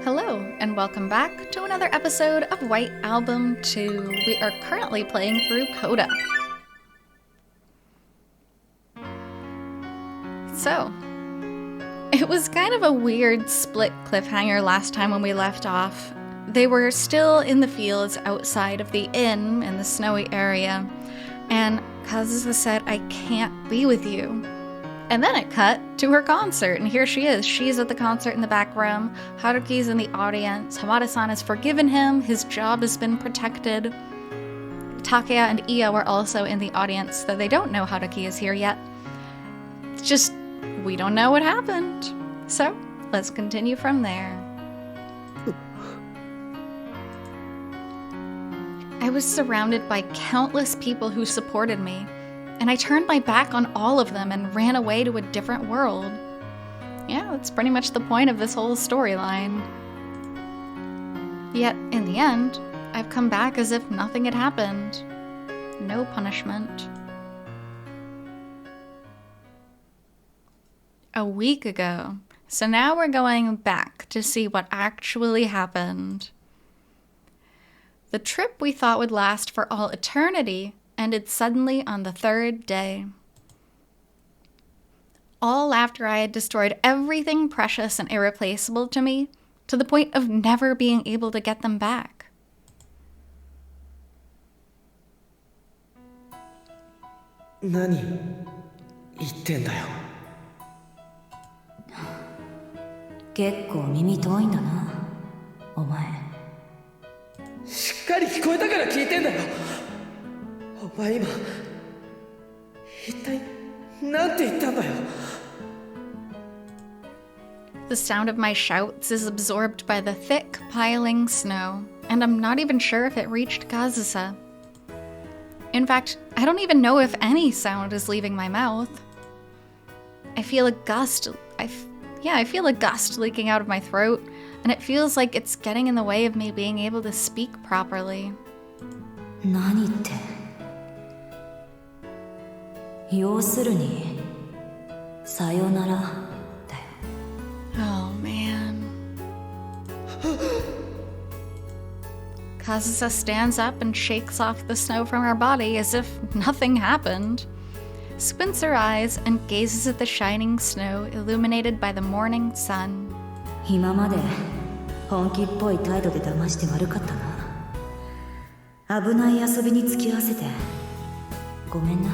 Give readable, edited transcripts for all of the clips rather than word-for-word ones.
Hello, and welcome back to another episode of White Album 2. We are currently playing through CODA. So, it was kind of a weird split cliffhanger last time when we left off. They were still in the fields outside of the inn in the snowy area, and Kazusa said, "I can't be with you." And then it cut to her concert, and here she is. She's at the concert in the back room. Haruki's in the audience. Hamada-san has forgiven him. His job has been protected. Takeya and Io are also in the audience, though they don't know Haruki is here yet. It's just, we don't know what happened. So, let's continue from there. I was surrounded by countless people who supported me, and I turned my back on all of them and ran away to a different world. Yeah, that's pretty much the point of this whole storyline. Yet, in the end, I've come back as if nothing had happened. No punishment. A week ago. So now we're going back to see what actually happened. The trip we thought would last for all eternity ended suddenly on the third day. All after I had destroyed everything precious and irreplaceable to me, to the point of never being able to get them back. Nani? 言ってんだよ。結構耳遠いんだな、お前。しっかり聞こえたから聞いてんだよ。お前今一体なんて言ったんだよ。The sound of my shouts is absorbed by the thick, piling snow, and I'm not even sure if it reached Kazusa. In fact, I don't even know if any sound is leaving my mouth. I feel a gust. I feel a gust leaking out of my throat, and it feels like it's getting in the way of me being able to speak properly. 何って。要するに、さよならだよ。Oh man. Kazusa stands up and shakes off the snow from her body as if nothing happened. Squints her eyes and gazes at the shining snow illuminated by the morning sun. 今まで本気っぽい態度で騙して悪かったな。危ない遊びに付き合わせてごめんな。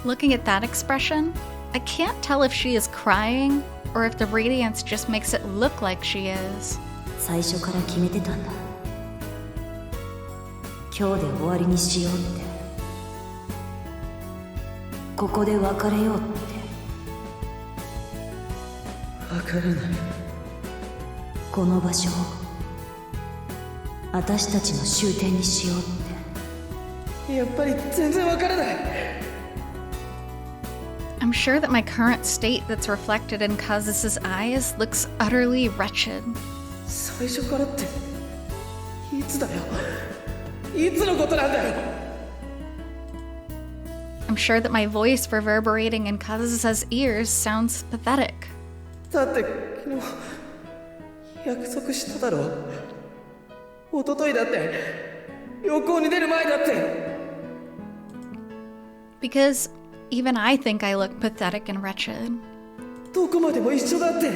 Looking at that expression, I can't tell if she is crying or if the radiance just makes it look like she is. 最初から決めてたんだ。今日で終わりにしようって。ここで別れようって。わからない。この場所を私たちの終点にしようって。やっぱり全然わからない。I'm sure that my current state that's reflected in Kazusa's eyes looks utterly wretched. 最初からっていつだよ。いつのことなんだよ。I'm sure that my voice reverberating in Kazusa's ears sounds pathetic. だって昨日約束しただろ。一昨日だって旅行に出る前だって。Because even I think I look pathetic and wretched. どこまでも一緒だって。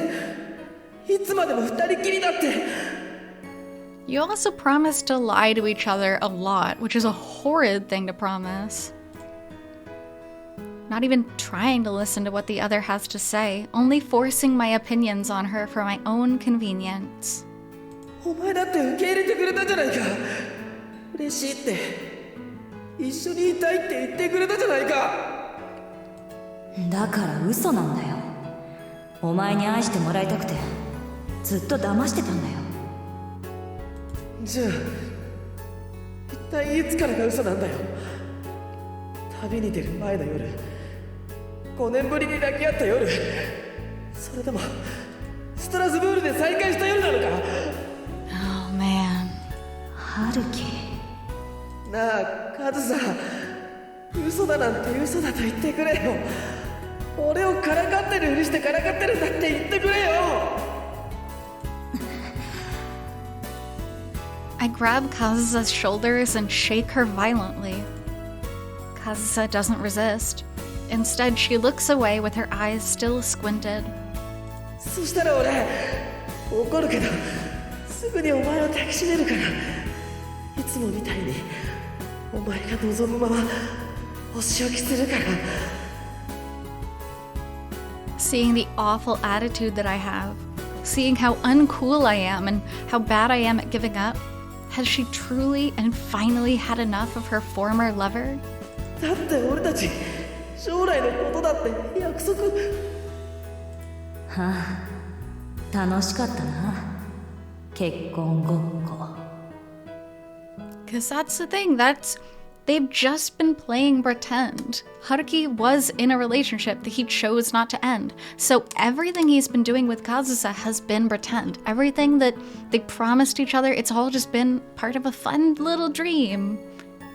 いつまでも二人きりだって。You also promise to lie to each other a lot, which is a horrid thing to promise. Not even trying to listen to what the other has to say, only forcing my opinions on her for my own convenience. お前だって受け入れてくれたじゃないか。嬉しいって。一緒にいたいって言ってくれたじゃないか。だから嘘なんだよ。お前に愛してもらいたくてずっと騙してたんだよ。じゃあ一体いつからが嘘なんだよ。旅に出る前の夜、5年ぶりに抱き合った夜、それでもストラスブールで再会した夜なのか。 Oh man. 春樹。なあカズさん、嘘だなんて嘘だと言ってくれよ。俺をからかってるふりしてからかってるんだって言ってくれよ。I grab Kazusa's shoulders and shake her violently. Kazusa doesn't resist. Instead, she looks away with her eyes still squinted. そしたら俺怒るけどすぐにお前を抱きしめるからいつもみたいにお前が望むままお仕置きするから Seeing the awful attitude that I have, seeing how uncool I am and how bad I am at giving up, has she truly and finally had enough of her former lover? だって俺たち将来のことだって約束はあ、楽しかったな結婚ごっこ Because that's the thing, they've just been playing pretend. Haruki was in a relationship that he chose not to end. So everything he's been doing with Kazusa has been pretend. Everything that they promised each other, it's all just been part of a fun little dream.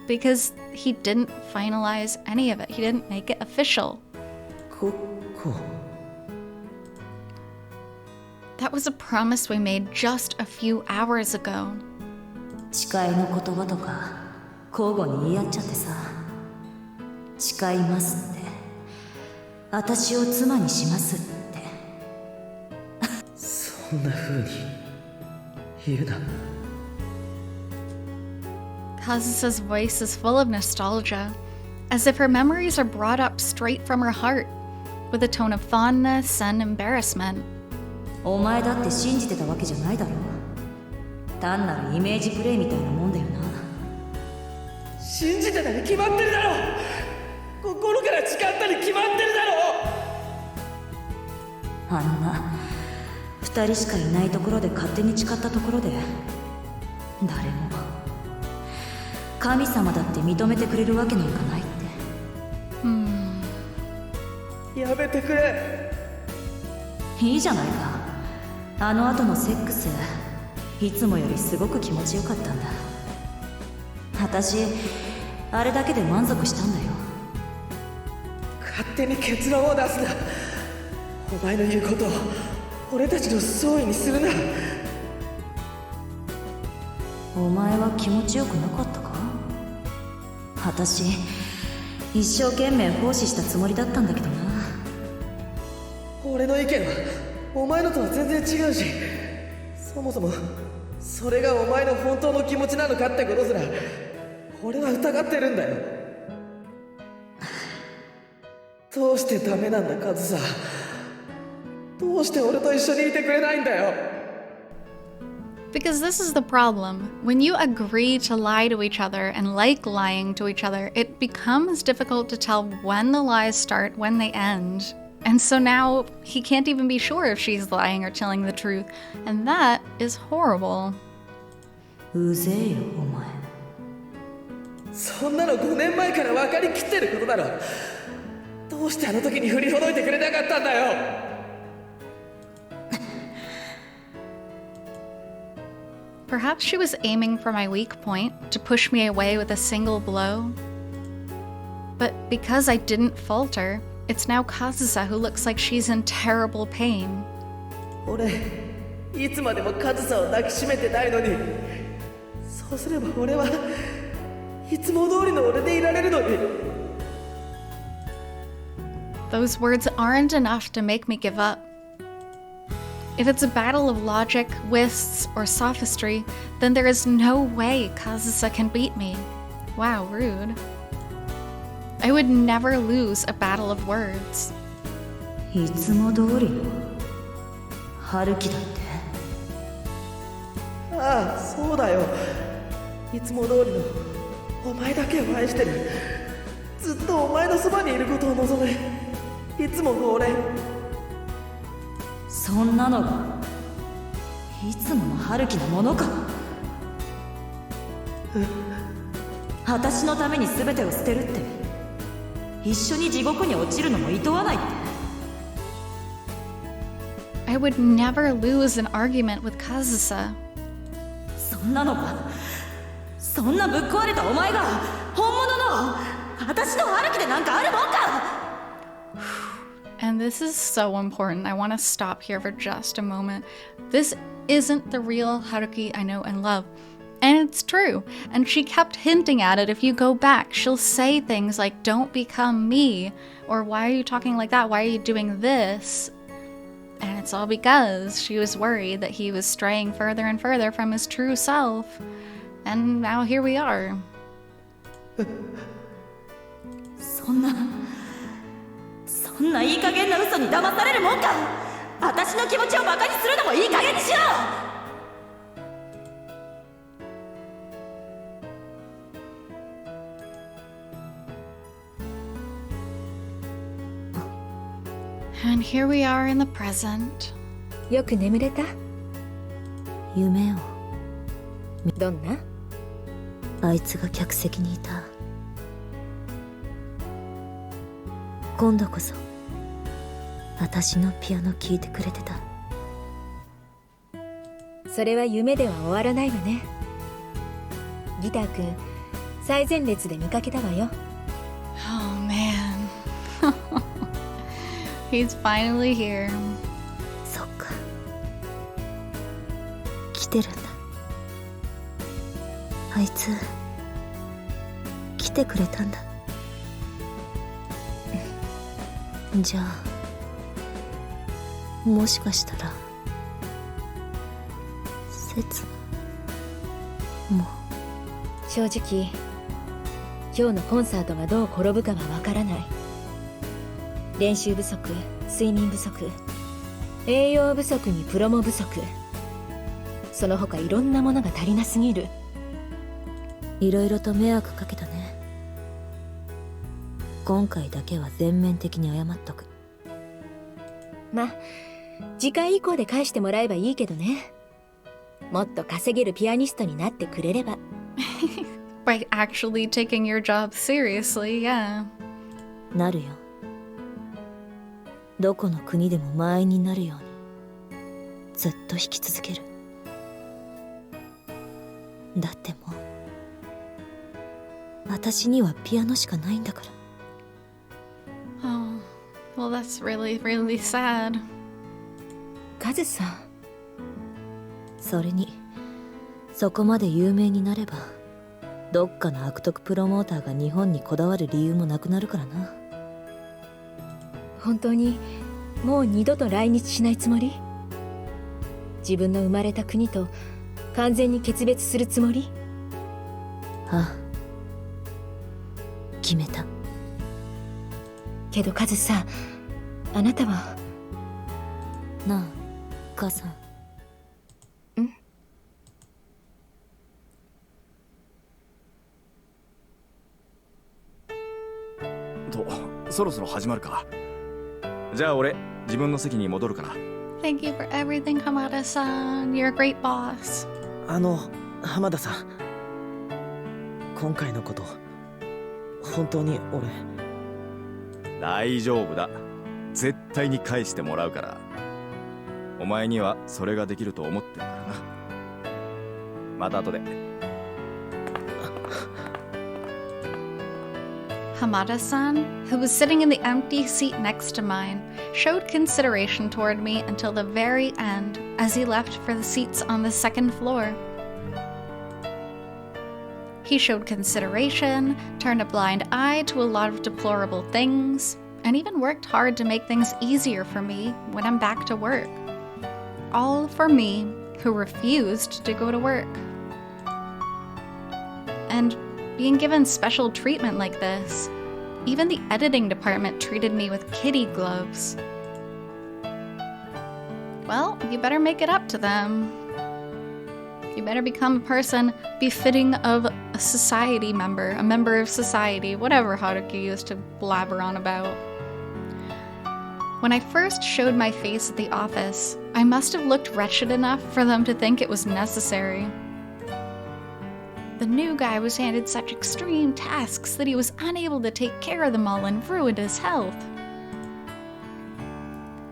Because he didn't finalize any of it. He didn't make it official. ごっこ That was a promise we made just a few hours ago. 誓いの言葉とか交互に言い合っちゃってさ誓いますって私を妻にしますってそんな風に言うな Kazusa's voice is full of nostalgia, as if her memories are brought up straight from her heart, with a tone of fondness and embarrassment. お前だって信じてたわけじゃないだろ単なるイメージプレイみたいなもんだよな信じてたに決まってるだろ心から誓ったに決まってるだろあんな二人しかいないところで勝手に誓ったところで誰も神様だって認めてくれるわけなんかないってやめてくれいいじゃないかあの後のセックスいつもよりすごく気持ちよかったんだ私あれだけで満足したんだよ勝手に結論を出すなお前の言うことを俺たちの総意にするなお前は気持ちよくなかったか私一生懸命奉仕したつもりだったんだけどな俺の意見はお前のとは全然違うしそもそもそれがお前の本当の気持ちなのかってことすら俺は疑ってるんだよどうしてダメなんだカズサどうして俺と一緒にいてくれないんだよ Because this is the problem. When you agree to lie to each other and like lying to each other, it becomes difficult to tell when the lies start, when they end. And so now he can't even be sure if she's lying or telling the truth. And that is horrible. うぜえよお前そんなの5年前から分かりきってることだろどうしてあの時に振りほどいてくれなかったんだよ Perhaps she was aiming for my weak point, to push me away with a single blow. But because I didn't falter, it's now Kazusa who looks like she's in terrible pain. 俺いつまでもカズサを抱きしめてないのにそうすれば俺はいつも通りの俺でいられるのに Those words aren't enough to make me give up. If it's a battle of logic, whists, or sophistry, then there is no way Kazusa can beat me. Wow, rude. I would never lose a battle of words. いつも通りの春樹だってああそうだよいつも通りのお前だけを愛してるずっとお前のそばにいることを望むいつもの俺そんなのがいつもの春樹のものか私のために全てを捨てるって一緒に地獄に落ちるのも厭わないって I would never lose an argument with Kazusa. そんなのかそんなぶっ壊れたお前が本物の私の春樹でなんかあるもんか And this is so important. I want to stop here for just a moment. This isn't the real Haruki I know and love. And it's true. And she kept hinting at it. If you go back, she'll say things like, don't become me. Or why are you talking like that? Why are you doing this? And it's all because she was worried that he was straying further and further from his true self. And now here we are. そんないい加減な嘘に騙されるもんか。私の気持ちをバカにするのもいい加減にしろ。And here we are in the present. よく眠れた？夢を。どんな？あいつが客席にいた。今度こそ私のピアノ聴いてくれてた。それは夢では終わらないわね。ギターくん、最前列で見かけたわよ。Oh man. He's finally here. そっか。来てるんだ。あいつ来てくれたんだ。じゃあもしかしたら刹那も正直今日のコンサートがどう転ぶかはわからない。練習不足、睡眠不足、栄養不足にプロモ不足、その他いろんなものが足りなすぎる。いろいろと迷惑かけたね。今回だけは全面的に謝っとく。ま、次回以降で返してもらえばいいけどね。もっと稼げるピアニストになってくれれば。By actually taking your job seriously, yeah. なるよ。どこの国でも満員になるようにずっと弾き続ける。だってもう私にはピアノしかないんだから。Oh, well, that's really, really sad. カズさん。それにそこまで有名になればどっかの悪徳プロモーターが日本にこだわる理由もなくなるからな。本当にもう二度と来日しないつもり？自分の生まれた国と完全に決別するつもり？ああ、決めた。けどカズさん、あなたは。なあ、母さん。と、そろそろ始まるか。じゃあ俺、自分の席に戻るから。Thank you for everything, Hamada-san. You're a great boss. 浜田さん。今回のこと、本当に俺。大丈夫だ。絶対に返してもらうから。お前にはそれができると思ってるからな。また後で。Hamada-san, who was sitting in the empty seat next to mine, showed consideration toward me until the very end as he left for the seats on the second floor. He showed consideration, turned a blind eye to a lot of deplorable things, and even worked hard to make things easier for me when I'm back to work. All for me, who refused to go to work. And being given special treatment like this, even the editing department treated me with kitty gloves. Well, you better make it up to them. You better become a person befitting of a society member, a member of society, whatever Haruki used to blabber on about. When I first showed my face at the office, I must have looked wretched enough for them to think it was necessary. The new guy was handed such extreme tasks that he was unable to take care of them all and ruined his health.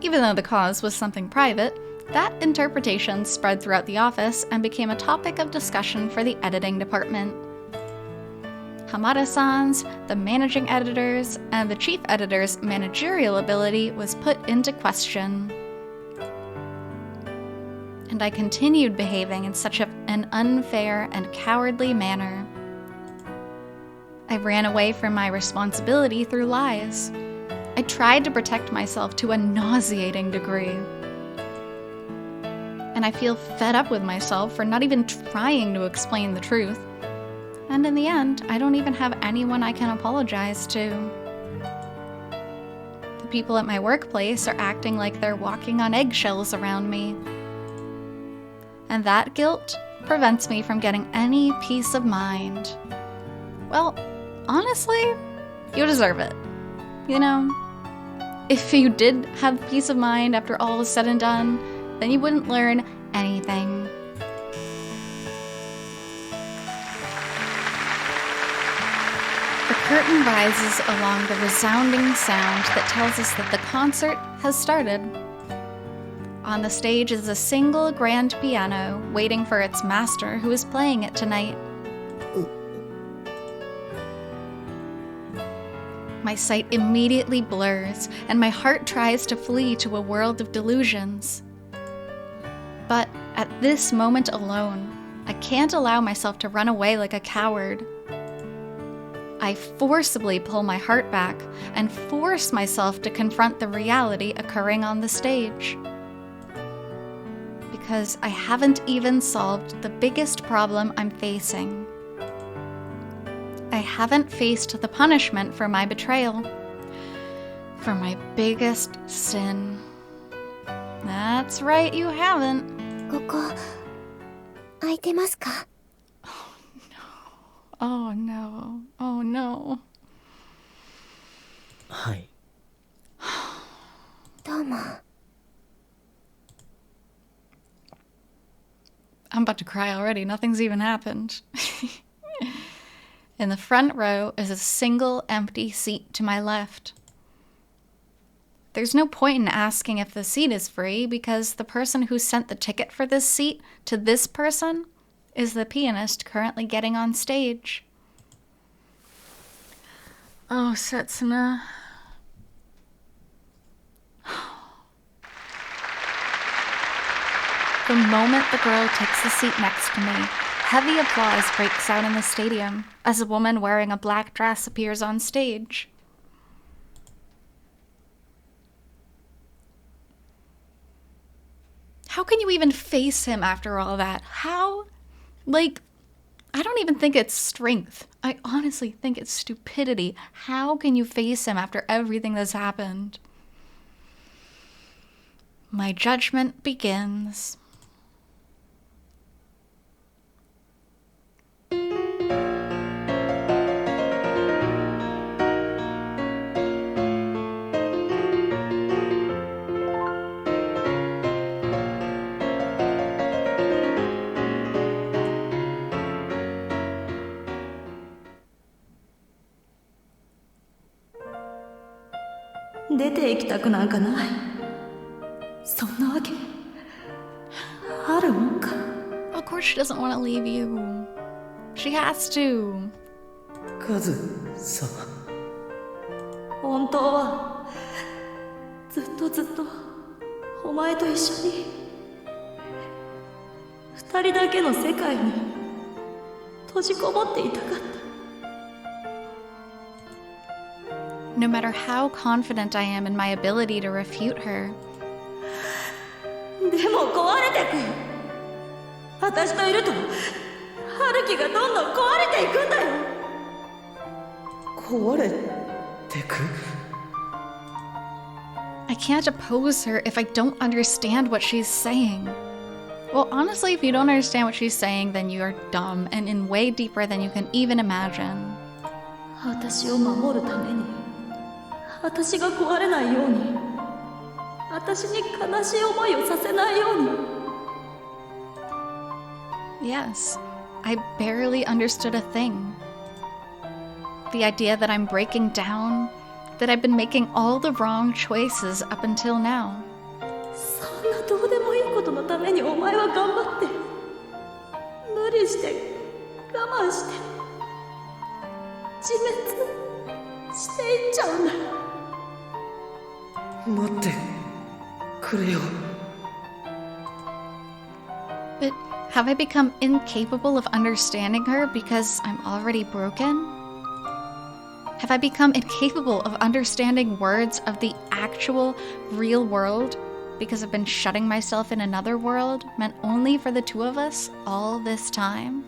Even though the cause was something private, that interpretation spread throughout the office and became a topic of discussion for the editing department. Hamada-san's, the managing editor's, and the chief editor's managerial ability was put into question. And I continued behaving in such an an unfair and cowardly manner. I ran away from my responsibility through lies. I tried to protect myself to a nauseating degree. And I feel fed up with myself for not even trying to explain the truth. And in the end, I don't even have anyone I can apologize to. The people at my workplace are acting like they're walking on eggshells around me. And that guilt prevents me from getting any peace of mind. Well, honestly, you deserve it. You know, if you did have peace of mind after all is said and done, then you wouldn't learn anything. The curtain rises along the resounding sound that tells us that the concert has started. On the stage is a single grand piano waiting for its master who is playing it tonight. My sight immediately blurs, and my heart tries to flee to a world of delusions. But at this moment alone, I can't allow myself to run away like a coward. I forcibly pull my heart back and force myself to confront the reality occurring on the stage. Because I haven't even solved the biggest problem I'm facing. I haven't faced the punishment for my betrayal, for my biggest sin. That's right, you haven't. ここ空いてますか? Oh no, oh no. はい。どうも。 I'm about to cry already. Nothing's even happened. In the front row is a single empty seat to my left. There's no point in asking if the seat is free because the person who sent the ticket for this seat to this person is the pianist currently getting on stage. Oh, Setsuna. The moment the girl takes the seat next to me, heavy applause breaks out in the stadium as a woman wearing a black dress appears on stage. How can you even face him after all that? How? Like, I don't even think it's strength. I honestly think it's stupidity. How can you face him after everything that's happened? My judgment begins. "出て行きたくなんかない。そんなわけあるもんか。 Of course she doesn't want to leave you. She has to. カズさん。本当はずっとずっとお前と一緒に二人だけの世界に閉じこもっていたかった。 No matter how confident I am in my ability to refute her, でも壊れてく。私といると春樹がどんどん壊れていくんだよ。壊れてく? I can't oppose her if I don't understand what she's saying. Well, honestly, if you don't understand what she's saying, then you're dumb and in way deeper than you can even imagine. 私を守るために、私が壊れないように、私に悲しい思いをさせないように。Yes, I barely understood a thing. The idea that I'm breaking down, that I've been making all the wrong choices up until now. そんなどうでもいいことのためにお前は頑張って、無理して我慢して、自滅していっちゃうんだ。待ってくれよ。But have I become incapable of understanding her because I'm already broken? Have I become incapable of understanding words of the actual real world because I've been shutting myself in another world meant only for the two of us all this time?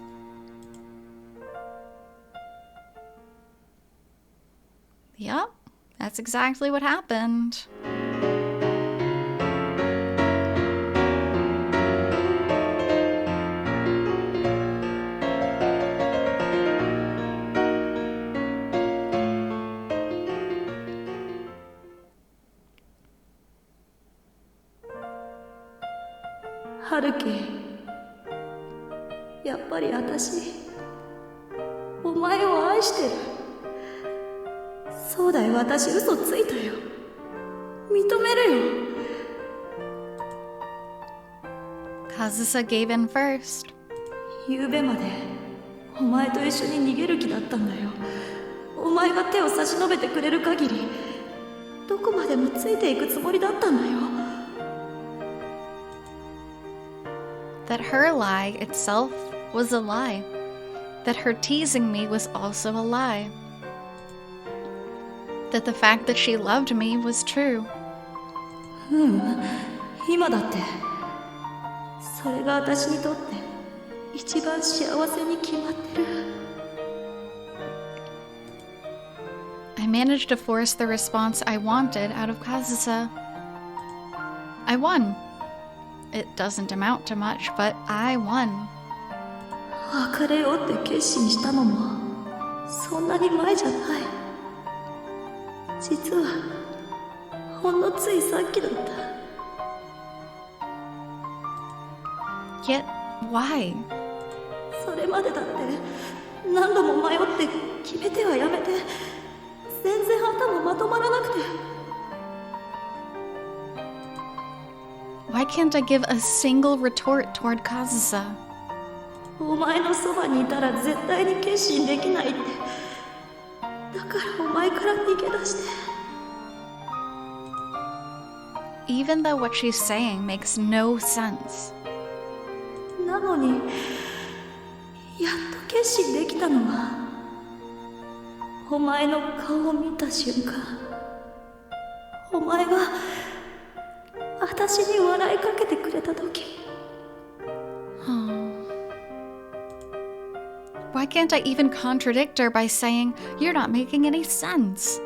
Yup, that's exactly what happened. Haruki、やっぱり私、お前を愛してる。そうだよ、私嘘ついたよ。認めるよ。Kazusa gave in first. 昨べまでお前と一緒に逃げる気だったんだよ。お前が手を差し伸べてくれる限り、どこまでもついていくつもりだったんだよ。That her lie itself was a lie. That her teasing me was also a lie. That the fact that she loved me was true. 今だって。それが私にとって一番幸せに決まってる。I managed to force the response I wanted out of Kazusa. I won. It doesn't amount to much, but I won. 別れようって決心したのもそんなに前じゃない。実はほんのついさっきだった。Yet, why? それまでだって何度も迷って決めてはやめて、全然頭まとまらなくて。Why can't I give a single retort toward Kazusa? お前のそばにいたら絶対に決心できないって。だからお前から逃げ出して。Even though what she's saying makes no sense. なのに、やっと決心できたのは、お前の顔を見た瞬間、お前が私に笑いかけてくれた時。Why can't I even contradict her by saying, "You're not making any sense"?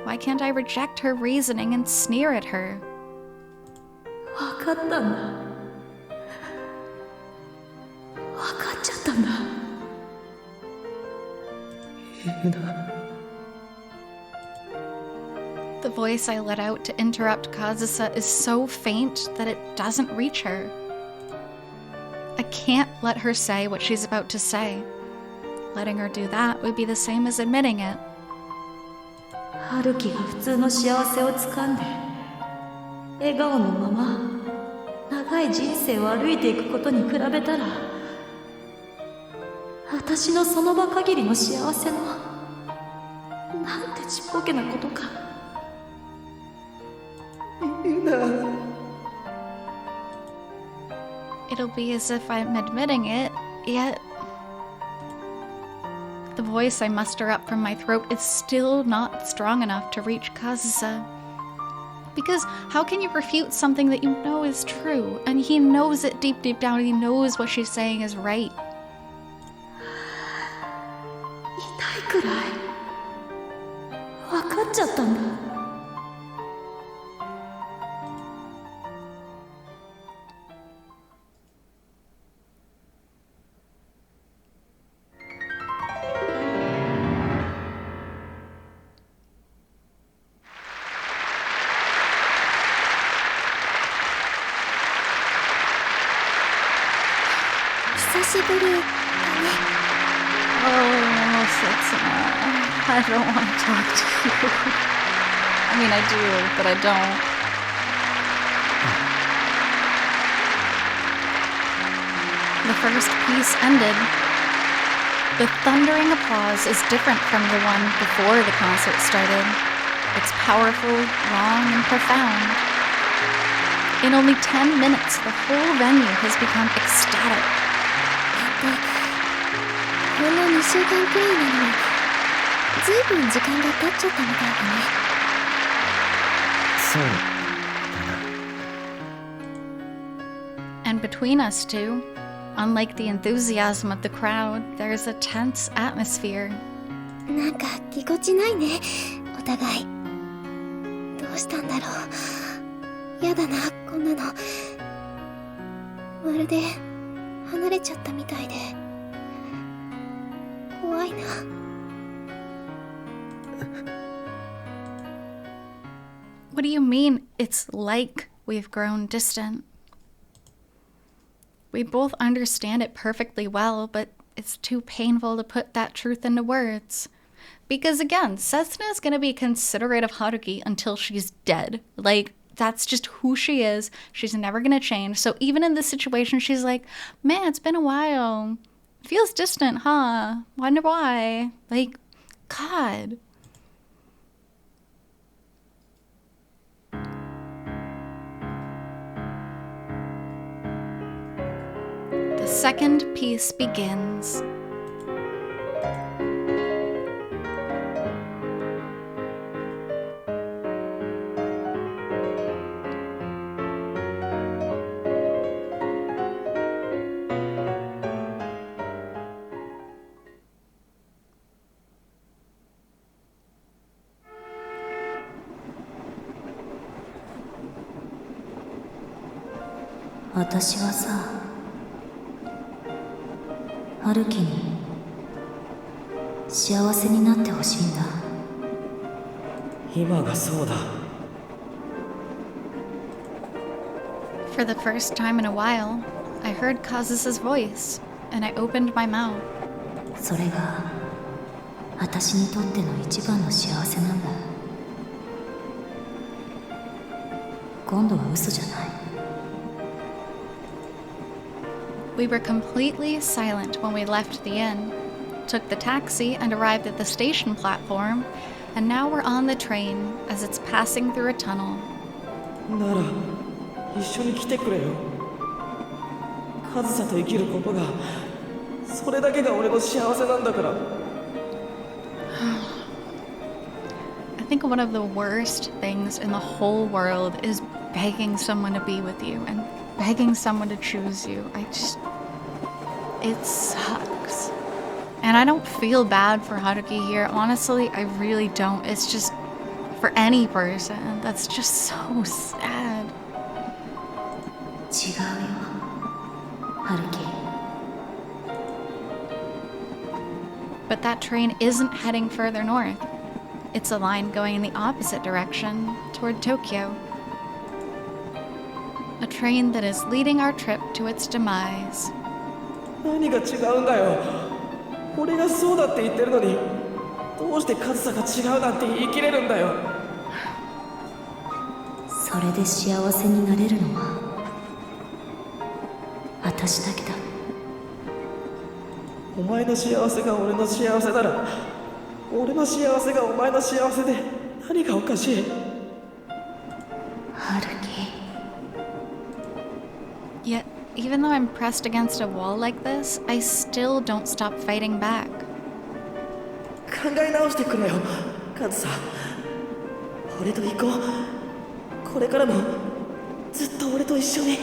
Why can't I reject her reasoning and sneer at her? 分かったんだ。分かっちゃったんだ。The voice I let out to interrupt Kazusa is so faint that it doesn't reach her. I can't let her say what she's about to say. Letting her do that would be the same as admitting it. 春樹が普通の幸せをつかんで、笑顔のまま長い人生を歩いていくことに比べたら、私のその場限りの幸せのなんてちっぽけなことか。It'll be as if I'm admitting it, yet the voice I muster up from my throat is still not strong enough to reach Kazusa. Because how can you refute something that you know is true? And he knows it deep down, he knows what she's saying is right. 痛いくらい分かっちゃったんだ。久しぶりだね。Oh, Setsuna, I don't want to talk to you. I mean, I do, but I don't. The first piece ended. The thundering applause is different from the one before the concert started. It's powerful, long, and profound. In only 10 minutes, the whole venue has become ecstatic. ほんの2週間くらいなのにずいぶん時間が経っちゃったみたいだね。そう。 And between us two, unlike the enthusiasm of the crowd, there's a tense atmosphere. なんかぎこちないね、お互い。どうしたんだろう。やだな、こんなの。まるで離れちゃったみたいで怖いな。What do you mean, it's like we've grown distant? We both understand it perfectly well, but it's too painful to put that truth into words. Because again, Setsuna is going to be considerate of Haruki until she's dead. Like, that's just who she is. She's never going to change. So even in this situation, she's like, man, it's been a while. Feels distant, huh? Wonder why. Like, God. The second piece begins. "私はさ、春樹に幸せになってほしいんだ。今がそうだ。 For the first time in a while, I heard Kazusa's voice, and I opened my mouth. それが私にとっての一番の幸せなんだ。今度は嘘じゃない。 We were completely silent when we left the inn, took the taxi and arrived at the station platform, and now we're on the train as it's passing through a tunnel. なら一緒に来てくれよ。上総と生きることがそれだけが俺の幸せなんだから。 I think one of the worst things in the whole world is begging someone to be with you and begging someone to choose you. It sucks. And I don't feel bad for Haruki here. Honestly, I really don't. It's just for any person. That's just so sad. 違うよ、春樹。 But that train isn't heading further north. It's a line going in the opposite direction, toward Tokyo. A train that is leading our trip to its demise. 何が違うんだよ。俺がそうだって言ってるのに、どうして上総が違うなんて言い切れるんだよ。それで幸せになれるのは私だけだ。お前の幸せが俺の幸せなら、俺の幸せがお前の幸せで何がおかしい。春樹。 Yet, even though I'm pressed against a wall like this, I still don't stop fighting back. 考え直してくれよ、上総。俺と行こう。これからもずっと俺と一緒に。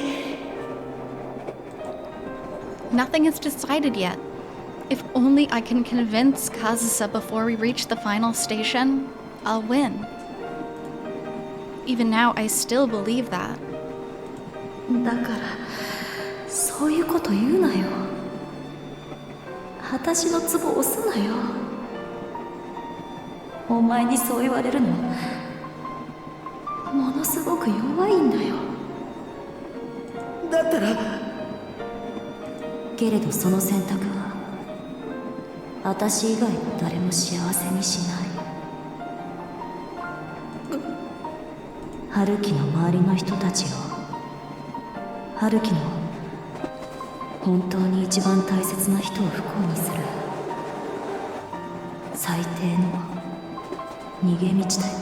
Nothing is decided yet. If only I can convince Kazusa before we reach the final station, I'll win. Even now, I still believe that. だからそういうこと言うなよ。私のツボ押すなよ。お前にそう言われるのものすごく弱いんだよ。だったらけれどその選択は私以外の誰も幸せにしない。春樹の周りの人たちを春樹の本当に一番大切な人を不幸にする最低の逃げ道だよ。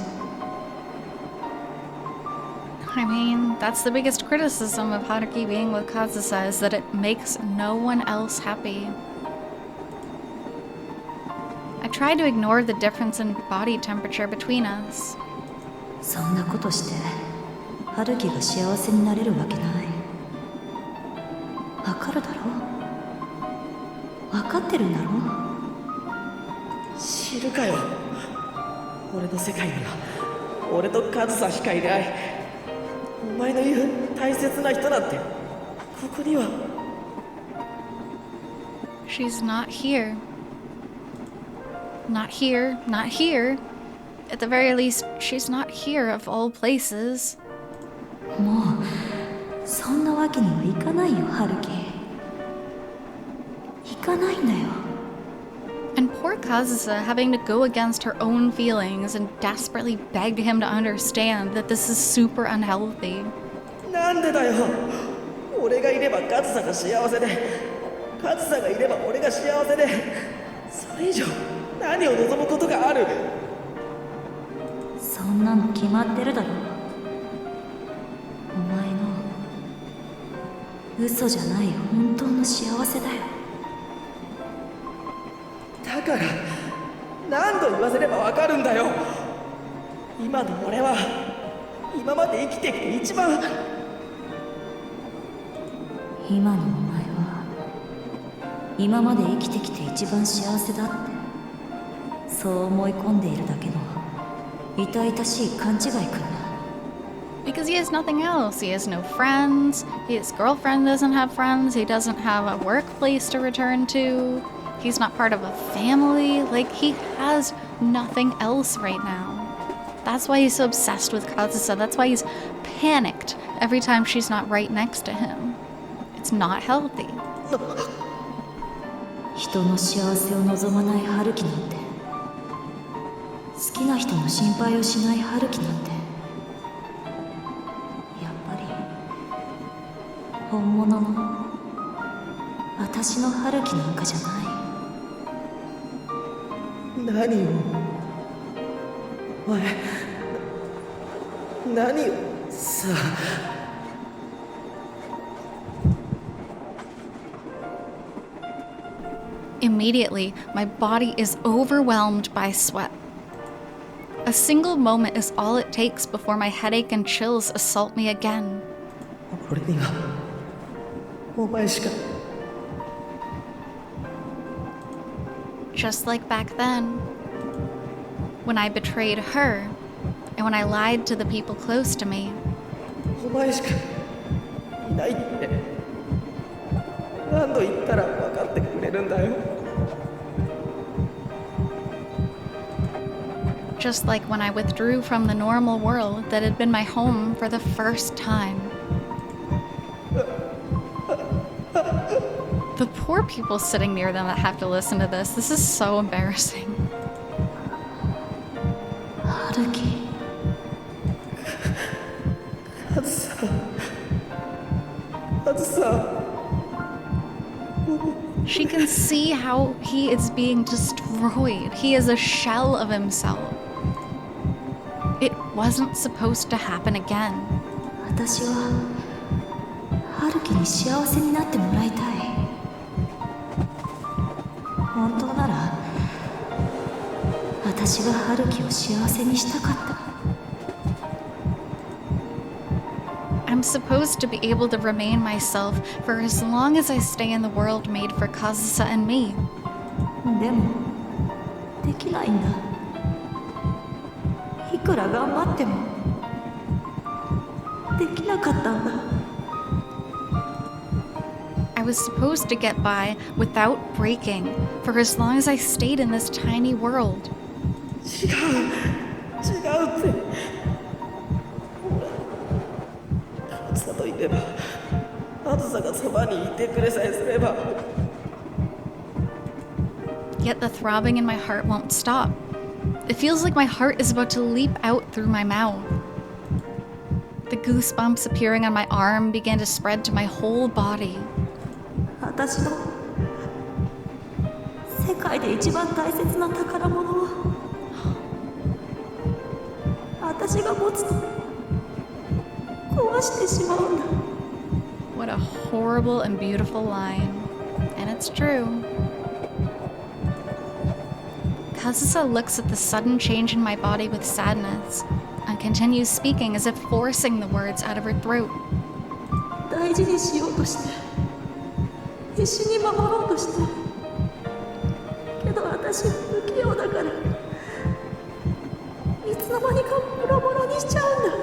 I mean, that's the biggest criticism of Haruki being with Kazusa, is that it makes no one else happy. I tried to ignore the difference in body temperature between us. そんなことして春樹が幸せになれるわけない。わかるだろ。わかってるんだろ。知るかよ。俺の世界には俺とカズサしかいない。お前の言う大切な人なんてここには。 She's not here. Not here, not here. At the very least, she's not here of all places. もうそんなわけにはいかないよ、春樹。いかないんだよ。 And poor Kazusa having to go against her own feelings and desperately beg him to understand that this is super unhealthy. なんでだよ。俺がいればカズサが幸せで、カズサがいれば俺が幸せで、それ以上何を望むことがある。そんなの決まってるだろ。お前の嘘じゃない本当の幸せだよ。だから何度言わせればわかるんだよ。今の俺は今まで生きてきて一番。今のお前は今まで生きてきて一番幸せだってそう思い込んでいるだけの痛々しい勘違いかな。 Because he has nothing else. He has no friends. His girlfriend doesn't have friends. He doesn't have a workplace to return to. He's not part of a family. Like, he has nothing else right now. That's why he's so obsessed with Kazusa. That's why he's panicked every time she's not right next to him. It's not healthy. 人の幸せを望まない春樹なんて好きな人の心配をしない春樹なんてやっぱり本物の私の春樹なんかじゃない。何をお前何をさあ。 Immediately, my body is overwhelmed by sweat. A single moment is all it takes before my headache and chills assault me again. 俺にはお前しか。 Just like back then, when I betrayed her, and when I lied to the people close to me. お前しかいないって何度言ったら分かってくれるんだよ。 Just like when I withdrew from the normal world that had been my home for the first time. The poor people sitting near them that have to listen to this. This is so embarrassing. 春樹。カズサ。 She can see how he is being destroyed. He is a shell of himself. It wasn't supposed to happen again. 私は春樹に幸せになってもらいたい。本当なら私が春樹を幸せにしたかった。 I'm supposed to be able to remain myself for as long as I stay in the world made for Kazusa and me. でもできないんだ。いくら頑張ってもできなかったんだ。 I was supposed to get by without breaking for as long as I stayed in this tiny world. 違うってカズサといればカズサがそばにいてくれさえすれば。 Yet the throbbing in my heart won't stop. It feels like my heart is about to leap out through my mouth. The goosebumps appearing on my arm began to spread to my whole body. 私の世界で一番大切な宝物を私が持つと壊してしまうんだ。 What a horrible and beautiful line. And it's true. Kazusa looks at the sudden change in my body with sadness and continues speaking as if forcing the words out of her throat. 大事にしようとして必死に守ろうとしてけど私不器用だからいつの間にかボロボロにしちゃうんだ。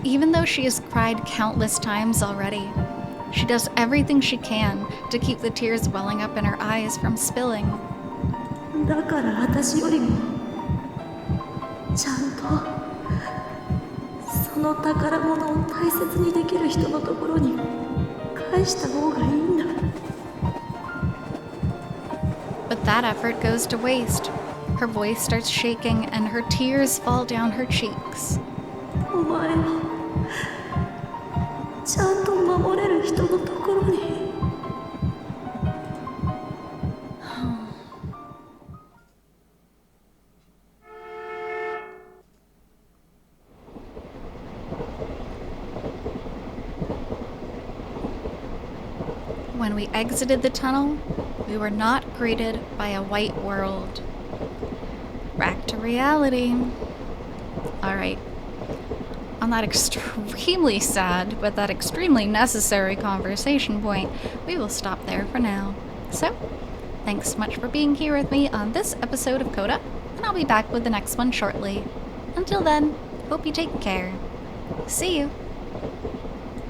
Even though she has cried countless times already, she does everything she can to keep the tears welling up in her eyes from spilling. だから私よりもちゃんとその宝物を大切にできる人のところに返した方がいいんだ。 But that effort goes to waste. Her voice starts shaking and her tears fall down her cheeks. お前をちゃんと守れる人のところに。 When we exited the tunnel, we were not greeted by a white world. Back to reality. Alright. On that extremely sad, but that extremely necessary conversation point, we will stop there for now. So, thanks so much for being here with me on this episode of CODA, and I'll be back with the next one shortly. Until then, hope you take care. See you!